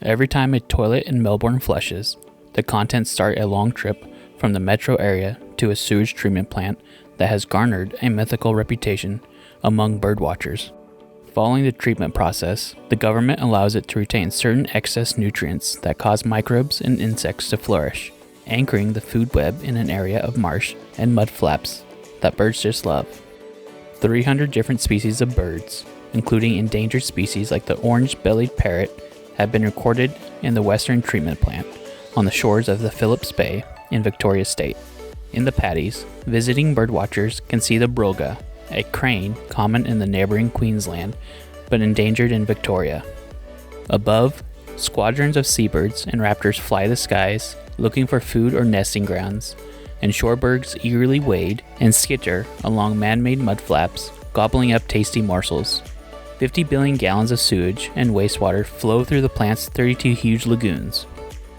Every time a toilet in Melbourne flushes, the contents start a long trip from the metro area to a sewage treatment plant that has garnered a mythical reputation among birdwatchers. Following the treatment process, the government allows it to retain certain excess nutrients that cause microbes and insects to flourish, anchoring the food web in an area of marsh and mud flaps that birds just love. 300 different species of birds, including endangered species like the orange-bellied parrot, have been recorded in the Western Treatment Plant on the shores of the Phillips Bay in Victoria State. In the paddies, visiting birdwatchers can see the brolga, a crane common in the neighboring Queensland but endangered in Victoria. Above, squadrons of seabirds and raptors fly the skies looking for food or nesting grounds, and shorebirds eagerly wade and skitter along man-made mudflaps, gobbling up tasty morsels. 50 billion gallons of sewage and wastewater flow through the plant's 32 huge lagoons.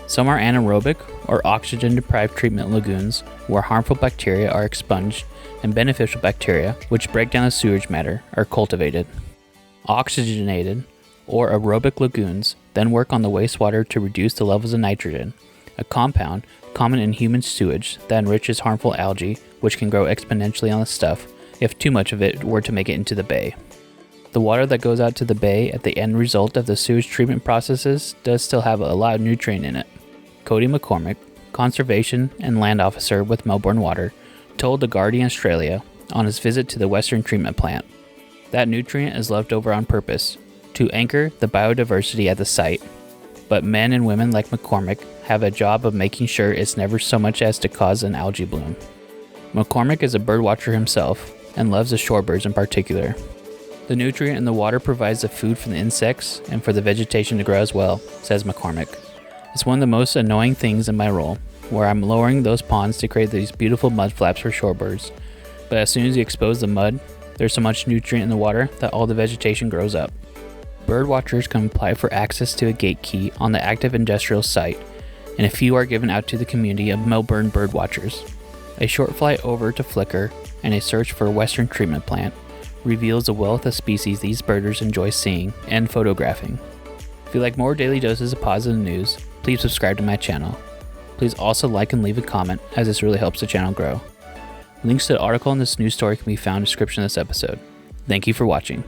Some are anaerobic or oxygen-deprived treatment lagoons where harmful bacteria are expunged and beneficial bacteria, which break down the sewage matter, are cultivated. Oxygenated or aerobic lagoons then work on the wastewater to reduce the levels of nitrogen, a compound common in human sewage that enriches harmful algae, which can grow exponentially on the stuff if too much of it were to make it into the bay. The water that goes out to the bay at the end result of the sewage treatment processes does still have a lot of nutrient in it. Cody McCormick, conservation and land officer with Melbourne Water, told The Guardian Australia on his visit to the Western Treatment Plant that nutrient is left over on purpose to anchor the biodiversity at the site, but men and women like McCormick have a job of making sure it's never so much as to cause an algae bloom. McCormick is a birdwatcher himself and loves the shorebirds in particular. The nutrient in the water provides the food for the insects and for the vegetation to grow as well, says McCormick. It's one of the most annoying things in my role, where I'm lowering those ponds to create these beautiful mud flaps for shorebirds. But as soon as you expose the mud, there's so much nutrient in the water that all the vegetation grows up. Birdwatchers can apply for access to a gate key on the active industrial site, and a few are given out to the community of Melbourne birdwatchers. A short flight over to Flickr and a search for Western Treatment Plant reveals the wealth of species these birders enjoy seeing and photographing. If you like more daily doses of positive news, please subscribe to my channel. Please also like and leave a comment, as this really helps the channel grow. Links to the article in this news story can be found in the description of this episode. Thank you for watching.